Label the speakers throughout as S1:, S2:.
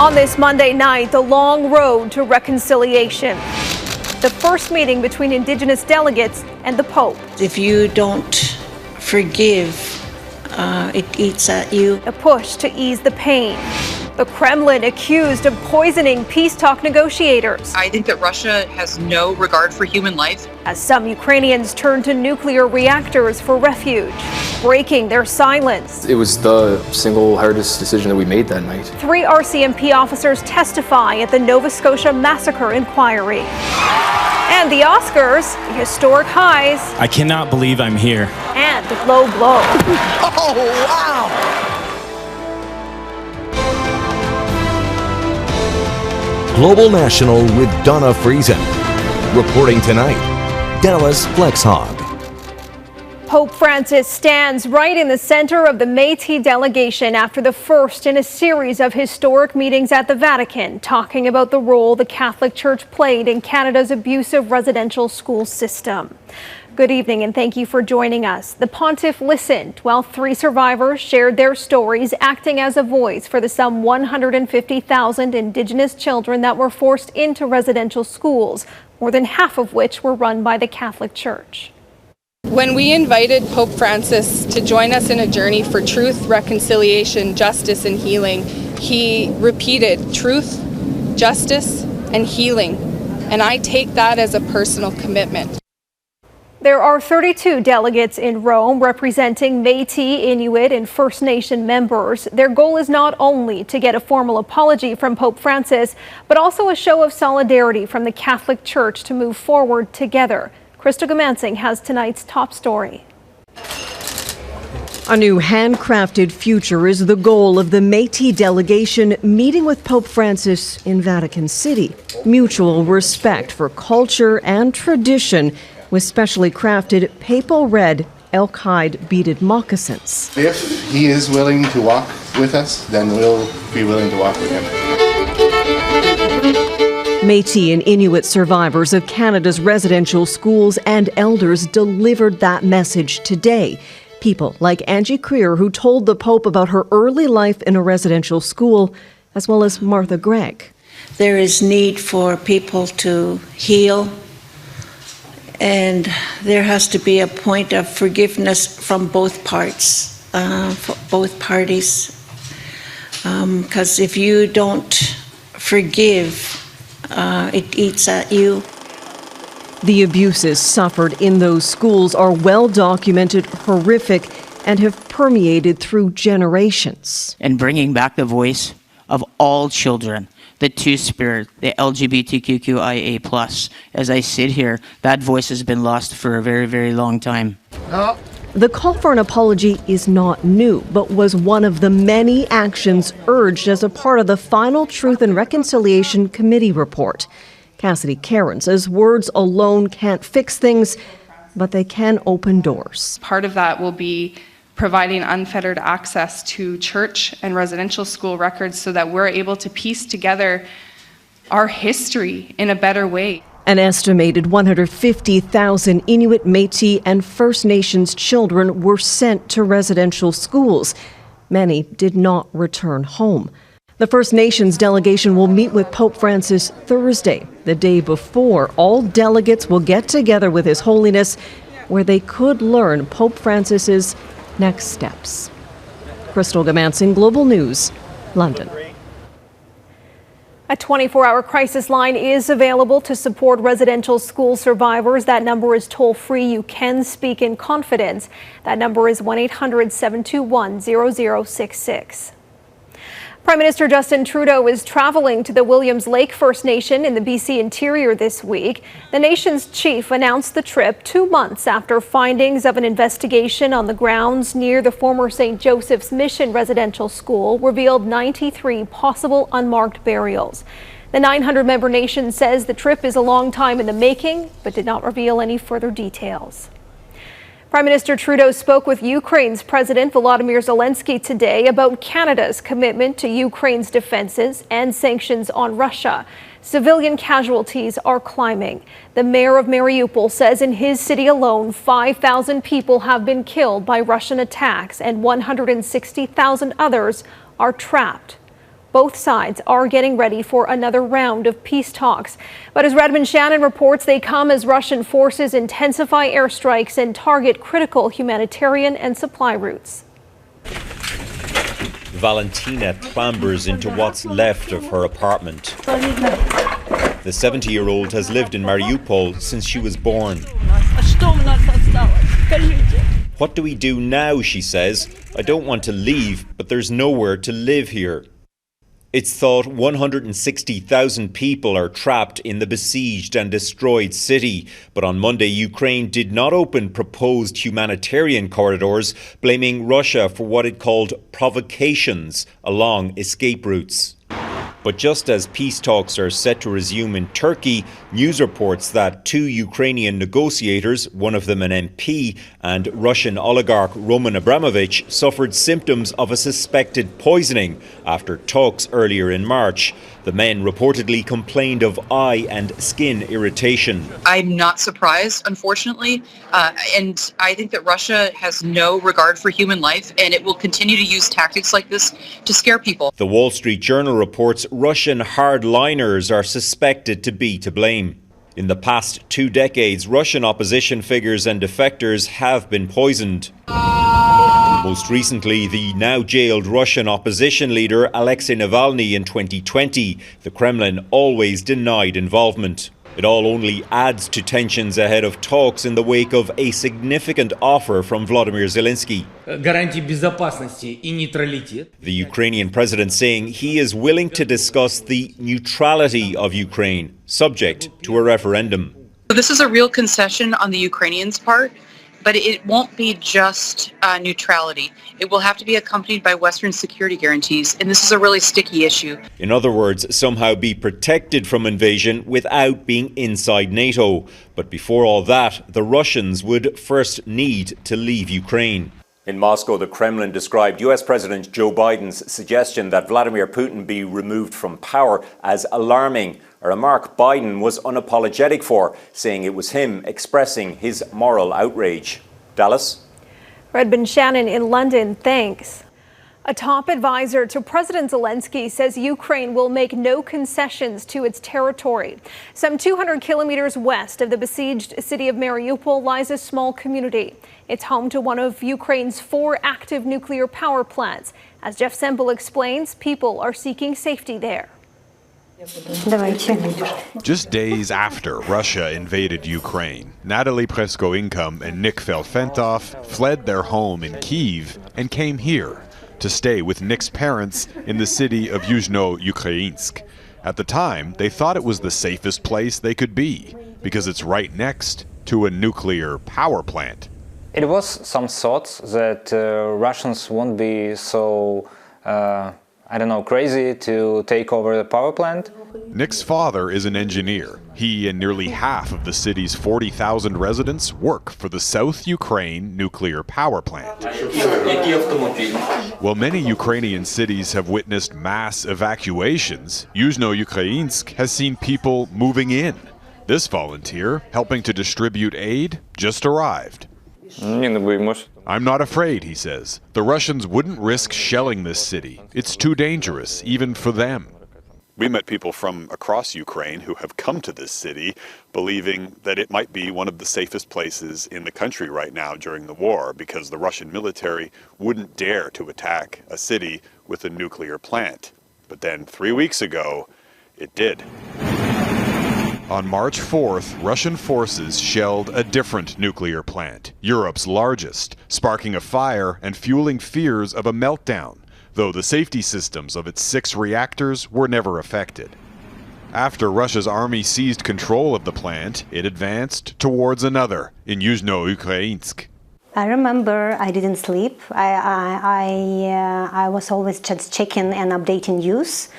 S1: On this Monday night, the long road to reconciliation. The first meeting between Indigenous delegates and the Pope.
S2: If you don't forgive, it eats at you.
S1: A push to ease the pain. The Kremlin accused of poisoning peace talk negotiators.
S3: I think that Russia has no regard for human life.
S1: As some Ukrainians turn to nuclear reactors for refuge, breaking their silence.
S4: It was the single hardest decision that we made that night.
S1: 3 RCMP officers testify at the Nova Scotia massacre inquiry. And the Oscars, the historic highs.
S5: I cannot believe I'm here.
S1: And the low blow.
S6: Oh, wow!
S7: Global National with Donna Friesen. Reporting tonight, Dallas Flexhog.
S1: Pope Francis stands right in the center of the Métis delegation after the first in a series of historic meetings at the Vatican, talking about the role the Catholic Church played in Canada's abusive residential school system. Good evening and thank you for joining us. The Pontiff listened while 3 survivors shared their stories, acting as a voice for the some 150,000 Indigenous children that were forced into residential schools, more than half of which were run by the Catholic Church.
S8: When we invited Pope Francis to join us in a journey for truth, reconciliation, justice, and healing, he repeated truth, justice, and healing. And I take that as a personal commitment.
S1: There are 32 delegates in Rome representing Métis, Inuit, and First Nation members. Their goal is not only to get a formal apology from Pope Francis, but also a show of solidarity from the Catholic Church to move forward together. Crystal Goomansingh has tonight's top story.
S9: A new handcrafted future is the goal of the Métis delegation meeting with Pope Francis in Vatican City. Mutual respect for culture and tradition with specially crafted papal red elk hide beaded moccasins.
S10: If he is willing to walk with us, then we'll be willing to walk with him.
S9: Métis and Inuit survivors of Canada's residential schools and elders delivered that message today. People like Angie Creer, who told the Pope about her early life in a residential school, as well as Martha Gregg.
S2: There is need for people to heal, and there has to be a point of forgiveness from both parts, both parties. Because if you don't forgive, it eats at you.
S9: The abuses suffered in those schools are well documented, horrific, and have permeated through generations.
S11: And bringing back the voice of all children, the Two-Spirit, the LGBTQIA+. As I sit here, that voice has been lost for a very, very long time.
S10: No.
S9: The call for an apology is not new, but was one of the many actions urged as a part of the final Truth and Reconciliation Committee report. Cassidy Caron says words alone can't fix things, but they can open doors.
S8: Part of that will be providing unfettered access to church and residential school records so that we're able to piece together our history in a better way.
S9: An estimated 150,000 Inuit, Métis, and First Nations children were sent to residential schools. Many did not return home. The First Nations delegation will meet with Pope Francis Thursday, the day before. All delegates will get together with His Holiness, where they could learn Pope Francis's next steps. Crystal Goomansingh, Global News, London.
S1: A 24-hour crisis line is available to support residential school survivors. That number is toll-free. You can speak in confidence. That number is 1-800-721-0066. Prime Minister Justin Trudeau is traveling to the Williams Lake First Nation in the BC interior this week. The nation's chief announced the trip 2 months after findings of an investigation on the grounds near the former St. Joseph's Mission Residential School revealed 93 possible unmarked burials. The 900-member nation says the trip is a long time in the making, but did not reveal any further details. Prime Minister Trudeau spoke with Ukraine's President Volodymyr Zelenskyy today about Canada's commitment to Ukraine's defenses and sanctions on Russia. Civilian casualties are climbing. The mayor of Mariupol says in his city alone, 5,000 people have been killed by Russian attacks and 160,000 others are trapped. Both sides are getting ready for another round of peace talks. But as Redmond Shannon reports, they come as Russian forces intensify airstrikes and target critical humanitarian and supply routes.
S5: Valentina clambers into what's left of her apartment. The 70-year-old has lived in Mariupol since she was born. What do we do now, she says. I don't want to leave, but there's nowhere to live here. It's thought 160,000 people are trapped in the besieged and destroyed city. But on Monday, Ukraine did not open proposed humanitarian corridors, blaming Russia for what it called provocations along escape routes. But just as peace talks are set to resume in Turkey, news reports that 2 Ukrainian negotiators, one of them an MP, and Russian oligarch Roman Abramovich suffered symptoms of a suspected poisoning after talks earlier in March. The men reportedly complained of eye and skin irritation.
S3: I'm not surprised, unfortunately, and I think that Russia has no regard for human life, and it will continue to use tactics like this to scare people.
S5: The Wall Street Journal reports Russian hardliners are suspected to be to blame. In the past 2 decades, Russian opposition figures and defectors have been poisoned. Most recently, the now jailed Russian opposition leader Alexei Navalny in 2020. The Kremlin always denied involvement. It all only adds to tensions ahead of talks in the wake of a significant offer from Volodymyr Zelenskyy. The Ukrainian president saying he is willing to discuss the neutrality of Ukraine, subject to a referendum.
S3: This is a real concession on the Ukrainians' part. But it won't be just neutrality. It will have to be accompanied by Western security guarantees, and this is a really sticky issue.
S5: In other words, somehow be protected from invasion without being inside NATO. But before all that, the Russians would first need to leave Ukraine. In Moscow, the Kremlin described US President Joe Biden's suggestion that Vladimir Putin be removed from power as alarming, a remark Biden was unapologetic for, saying it was him expressing his moral outrage. Dallas?
S1: Redmond Shannon in London, thanks. A top advisor to President Zelenskyy says Ukraine will make no concessions to its territory. Some 200 kilometers west of the besieged city of Mariupol lies a small community. It's home to one of Ukraine's 4 active nuclear power plants. As Jeff Semple explains, people are seeking safety there.
S12: Just days after Russia invaded Ukraine, Natalie Presko-Income and Nick Felfentov fled their home in Kyiv and came here to stay with Nick's parents in the city of Yuzhnoukrainsk. At the time, they thought it was the safest place they could be because it's right next to a nuclear power plant.
S13: It was some thoughts that Russians won't be so crazy to take over the power plant.
S12: Nick's father is an engineer. He and nearly half of the city's 40,000 residents work for the South Ukraine nuclear power plant. While many Ukrainian cities have witnessed mass evacuations, Yuzhnoukrainsk has seen people moving in. This volunteer, helping to distribute aid, just arrived. I'm not afraid, he says. The Russians wouldn't risk shelling this city. It's too dangerous, even for them. We met people from across Ukraine who have come to this city believing that it might be one of the safest places in the country right now during the war because the Russian military wouldn't dare to attack a city with a nuclear plant. But then 3 weeks ago, it did. On March 4th, Russian forces shelled a different nuclear plant, Europe's largest, sparking a fire and fueling fears of a meltdown, though the safety systems of its 6 reactors were never affected. After Russia's army seized control of the plant, it advanced towards another in Yuzhnoukrainsk.
S14: I remember I didn't sleep. I was always just checking and updating news.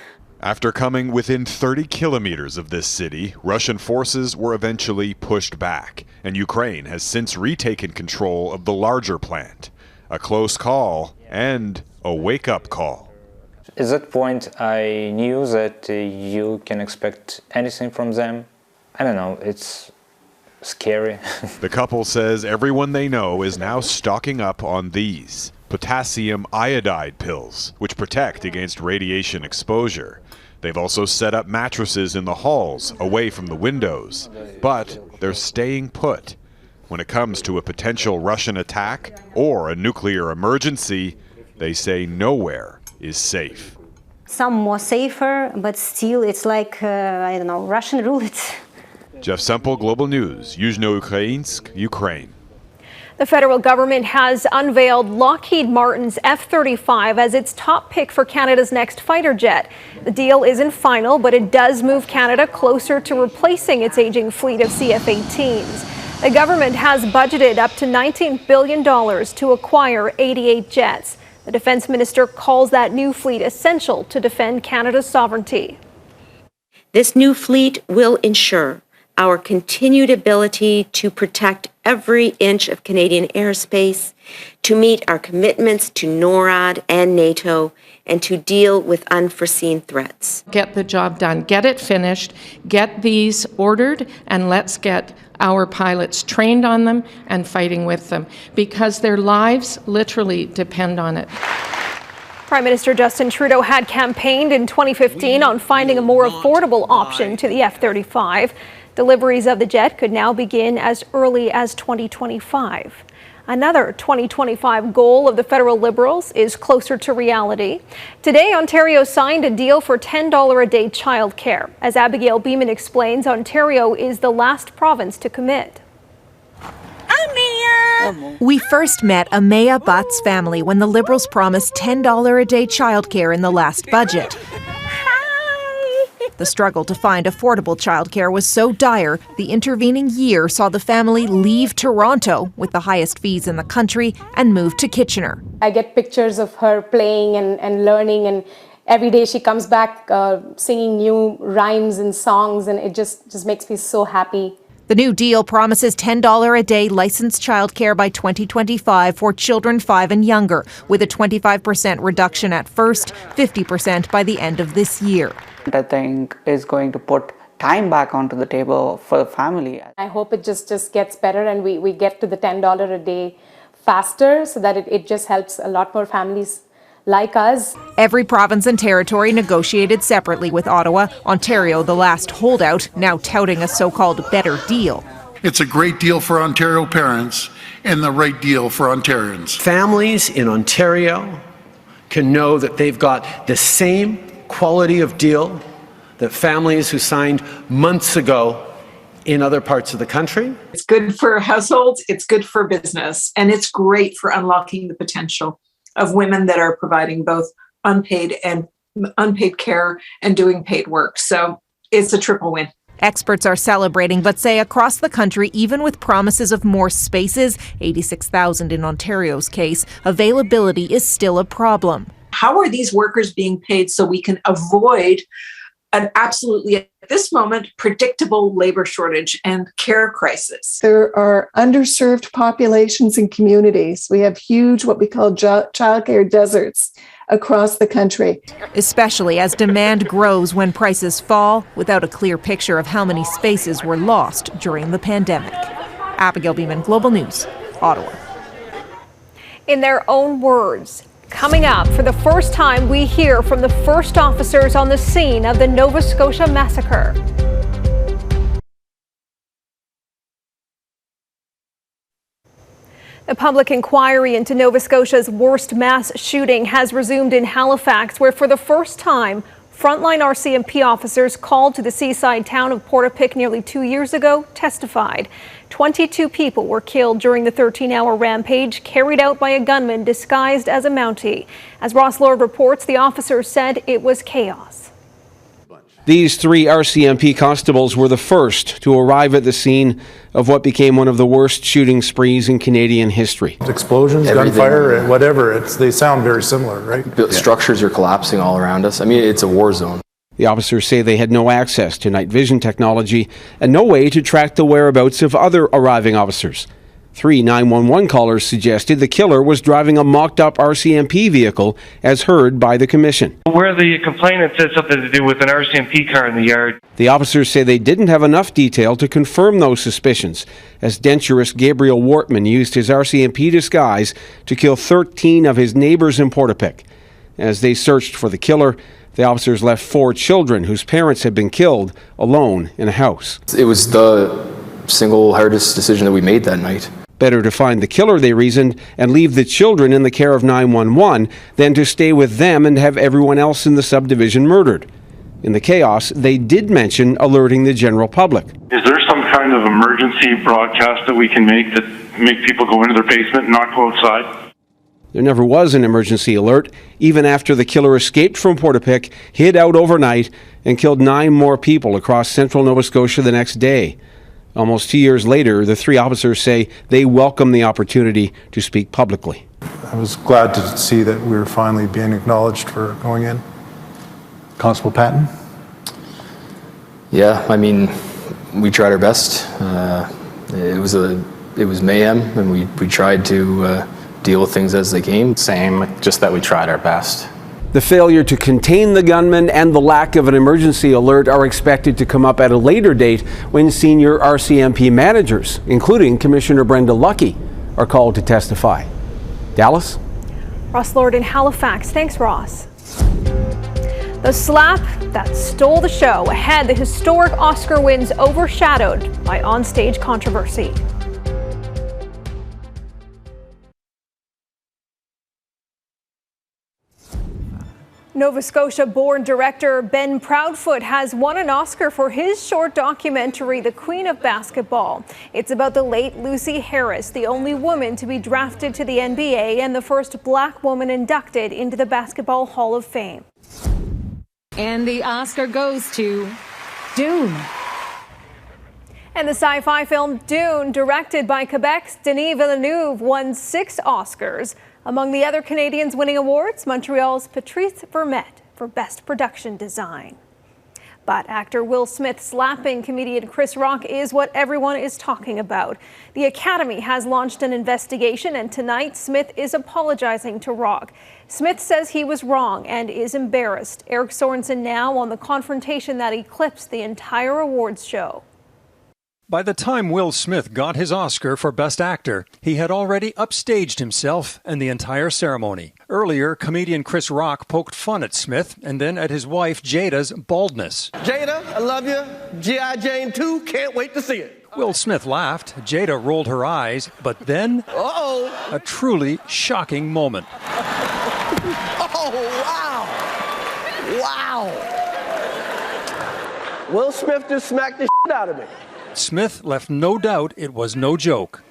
S12: After coming within 30 kilometers of this city, Russian forces were eventually pushed back, and Ukraine has since retaken control of the larger plant. A close call and a wake-up call.
S13: At that point, I knew that you can expect anything from them. I don't know, it's scary.
S12: The couple says everyone they know is now stocking up on these. potassium iodide pills, which protect against radiation exposure. They've also set up mattresses in the halls, away from the windows. But they're staying put. When it comes to a potential Russian attack or a nuclear emergency, they say nowhere is safe.
S14: Some more safer, but still it's like, I don't know, Russian roulette.
S12: Jeff Semple, Global News, Yuzhnoukrainsk, Ukraine.
S1: The federal government has unveiled Lockheed Martin's F-35 as its top pick for Canada's next fighter jet. The deal isn't final, but it does move Canada closer to replacing its aging fleet of CF-18s. The government has budgeted up to $19 billion to acquire 88 jets. The defense minister calls that new fleet essential to defend Canada's sovereignty.
S15: This new fleet will ensure our continued ability to protect every inch of Canadian airspace, to meet our commitments to NORAD and NATO, and to deal with unforeseen threats.
S16: Get the job done, get it finished, get these ordered, and let's get our pilots trained on them and fighting with them, because their lives literally depend on it.
S1: Prime Minister Justin Trudeau had campaigned in 2015 on finding a more affordable option to the F-35. Deliveries of the jet could now begin as early as 2025. Another 2025 goal of the federal Liberals is closer to reality. Today, Ontario signed a deal for $10 a day childcare. As Abigail Bimman explains, Ontario is the last province to commit.
S17: We first met Amaya Butt's family when the Liberals promised $10 a day childcare in the last budget. The struggle to find affordable childcare was so dire, the intervening year saw the family leave Toronto with the highest fees in the country and move to Kitchener.
S18: I get pictures of her playing and learning, and every day she comes back singing new rhymes and songs, and it just makes me so happy.
S17: The new deal promises $10 a day licensed childcare by 2025 for children 5 and younger, with a 25% reduction at first, 50% by the end of this year.
S19: I think is going to put time back onto the table for the family.
S18: I hope it just gets better and we get to the $10 a day faster, so that it just helps a lot more families like us.
S17: Every province and territory negotiated separately with Ottawa. Ontario, the last holdout, now touting a so-called better deal.
S20: It's a great deal for Ontario parents and the right deal for Ontarians.
S21: Families in Ontario can know that they've got the same quality of deal that families who signed months ago in other parts of the country.
S22: It's good for households, it's good for business, and it's great for unlocking the potential of women that are providing both unpaid care and doing paid work. So it's a triple win.
S17: Experts are celebrating, but say across the country, even with promises of more spaces, 86,000 in Ontario's case, availability is still a problem.
S22: How are these workers being paid so we can avoid an absolutely, at this moment, predictable labor shortage and care crisis?
S23: There are underserved populations and communities. We have huge, what we call childcare deserts across the country.
S17: Especially as demand grows when prices fall, without a clear picture of how many spaces were lost during the pandemic. Abigail Bimman, Global News, Ottawa.
S1: In their own words, coming up, for the first time, we hear from the first officers on the scene of the Nova Scotia massacre. The public inquiry into Nova Scotia's worst mass shooting has resumed in Halifax, where for the first time, frontline RCMP officers called to the seaside town of Portapique nearly 2 years ago testified. 22 people were killed during the 13-hour rampage carried out by a gunman disguised as a Mountie. As Ross Lord reports, the officers said it was chaos.
S24: These 3 RCMP constables were the first to arrive at the scene of what became one of the worst shooting sprees in Canadian history.
S25: Explosions, gunfire, whatever, they sound very similar, right?
S4: Structures are collapsing all around us. I mean, it's a war zone.
S24: The officers say they had no access to night vision technology and no way to track the whereabouts of other arriving officers. 3 911 callers suggested the killer was driving a mocked-up RCMP vehicle, as heard by the commission.
S2: Where the complainant said something to do with an RCMP car in the yard.
S24: The officers say they didn't have enough detail to confirm those suspicions, as denturist Gabriel Wortman used his RCMP disguise to kill 13 of his neighbors in Portapic. As they searched for the killer, the officers left 4 children whose parents had been killed alone in a house.
S4: It was the single hardest decision that we made that night.
S24: Better to find the killer, they reasoned, and leave the children in the care of 911 than to stay with them and have everyone else in the subdivision murdered. In the chaos, they did mention alerting the general public.
S2: Is there some kind of emergency broadcast that we can make that make people go into their basement and not go outside?
S24: There never was an emergency alert, even after the killer escaped from Portapic, hid out overnight, and killed 9 more people across central Nova Scotia the next day. Almost 2 years later, the 3 officers say they welcome the opportunity to speak publicly.
S25: I was glad to see that we were finally being acknowledged for going in. Constable Patton?
S4: Yeah, I mean, we tried our best. It was mayhem, and we tried to deal with things as they came.
S6: Same, just that we tried our best.
S24: The failure to contain the gunman and the lack of an emergency alert are expected to come up at a later date when senior RCMP managers, including Commissioner Brenda Lucki, are called to testify. Dallas?
S1: Ross Lord in Halifax. Thanks, Ross. The slap that stole the show. Ahead, the historic Oscar wins overshadowed by onstage controversy. Nova Scotia-born director Ben Proudfoot has won an Oscar for his short documentary, The Queen of Basketball. It's about the late Lucy Harris, the only woman to be drafted to the NBA and the first black woman inducted into the Basketball Hall of Fame.
S7: And the Oscar goes to Dune.
S1: And the sci-fi film Dune, directed by Quebec's Denis Villeneuve, won 6 Oscars. Among the other Canadians winning awards, Montreal's Patrice Vermette for Best Production Design. But actor Will Smith slapping comedian Chris Rock is what everyone is talking about. The Academy has launched an investigation, and tonight Smith is apologizing to Rock. Smith says he was wrong and is embarrassed. Eric Sorensen now on the confrontation that eclipsed the entire awards show.
S10: By the time Will Smith got his Oscar for Best Actor, he had already upstaged himself and the entire ceremony. Earlier, comedian Chris Rock poked fun at Smith and then at his wife Jada's baldness.
S11: Jada, I love you. G.I. Jane 2, can't wait to see it.
S10: Will Smith laughed, Jada rolled her eyes, but then a truly shocking moment.
S11: Oh, wow. Wow. Will Smith just smacked the shit out of me.
S10: Smith left no doubt it was no joke.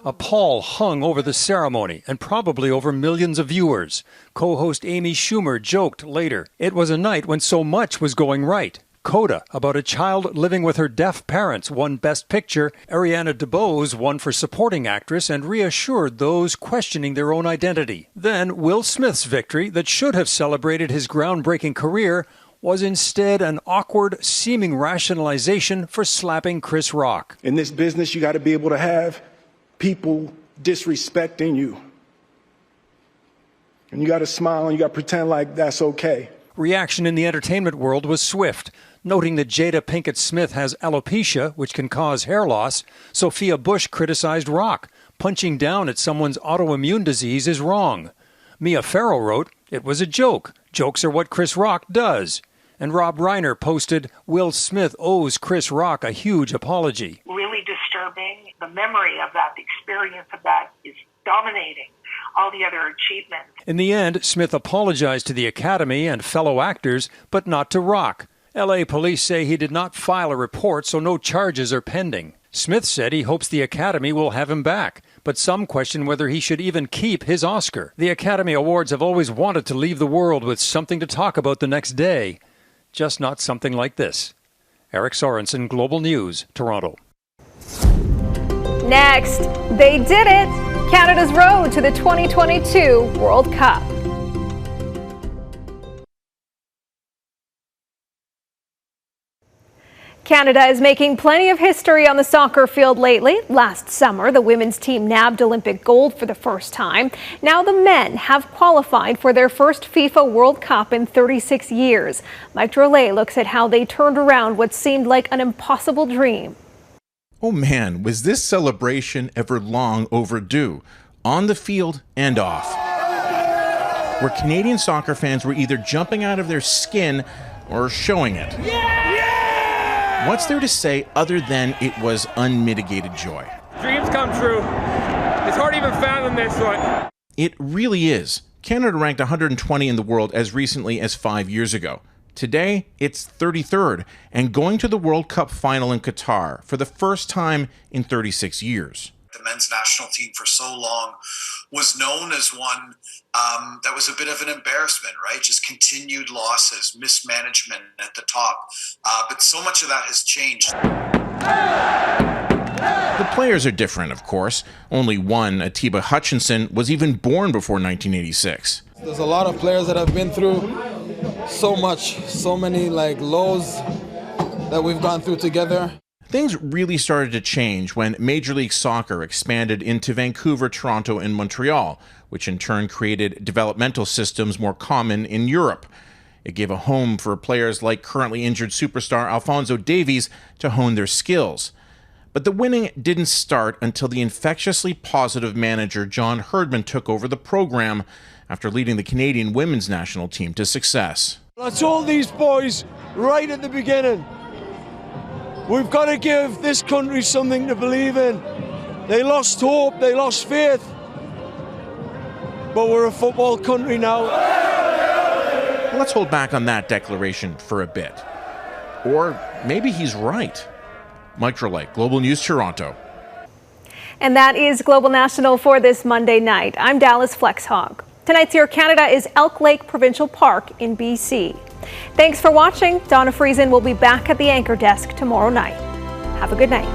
S10: A pall hung over the ceremony and probably over millions of viewers. Co-host Amy Schumer joked later. It was a night when so much was going right. Coda, about a child living with her deaf parents, won Best Picture. Ariana DeBose won for Supporting Actress and reassured those questioning their own identity. Then Will Smith's victory, that should have celebrated his groundbreaking career, was instead an awkward, seeming rationalization for slapping Chris Rock.
S26: In this business, you got to be able to have people disrespecting you. And you got to smile and you got to pretend like that's okay.
S10: Reaction in the entertainment world was swift. Noting that Jada Pinkett Smith has alopecia, which can cause hair loss, Sophia Bush criticized Rock. Punching down at someone's autoimmune disease is wrong. Mia Farrow wrote, "It was a joke. Jokes are what Chris Rock does." And Rob Reiner posted, "Will Smith owes Chris Rock a huge apology."
S27: Really disturbing. The memory of that, the experience of that is dominating all the other achievements.
S10: In the end, Smith apologized to the Academy and fellow actors, but not to Rock. LA police say he did not file a report, so no charges are pending. Smith said he hopes the Academy will have him back, but some question whether he should even keep his Oscar. The Academy Awards have always wanted to leave the world with something to talk about the next day. Just not something like this. Eric Sorensen, Global News, Toronto.
S1: Next, they did it! Canada's road to the 2022 World Cup. Canada is making plenty of history on the soccer field lately. Last summer, the women's team nabbed Olympic gold for the first time. Now the men have qualified for their first FIFA World Cup in 36 years. Mike Drolet looks at how they turned around what seemed like an impossible dream.
S3: Oh man, was this celebration ever long overdue, on the field and off, where Canadian soccer fans were either jumping out of their skin or showing it. What's there to say other than it was unmitigated joy?
S5: Dreams come true. It's hard to even fathom this one.
S3: It really is. Canada ranked 120 in the world as recently as 5 years ago. Today, it's 33rd and going to the World Cup final in Qatar for the first time in 36 years.
S8: The men's national team for so long was known as one that was a bit of an embarrassment, right? Just continued losses, mismanagement at the top. But so much of that has changed.
S3: The players are different, of course. Only one, Atiba Hutchinson, was even born before 1986.
S9: There's a lot of players that have been through so much, so many lows that we've gone through together.
S3: Things really started to change when Major League Soccer expanded into Vancouver, Toronto, and Montreal, which in turn created developmental systems more common in Europe. It gave a home for players like currently injured superstar Alphonso Davies to hone their skills. But the winning didn't start until the infectiously positive manager John Herdman took over the program after leading the Canadian women's national team to success.
S9: I told these boys right at the beginning, we've got to give this country something to believe in. They lost hope, they lost faith, but we're a football country now.
S3: Let's hold back on that declaration for a bit. Or maybe he's right. Mike Drolet, Global News, Toronto.
S1: And that is Global National for this Monday night. I'm Dallas Flexhog. Tonight's Your Canada is Elk Lake Provincial Park in BC. Thanks for watching. Donna Friesen will be back at the anchor desk tomorrow night. Have a good night.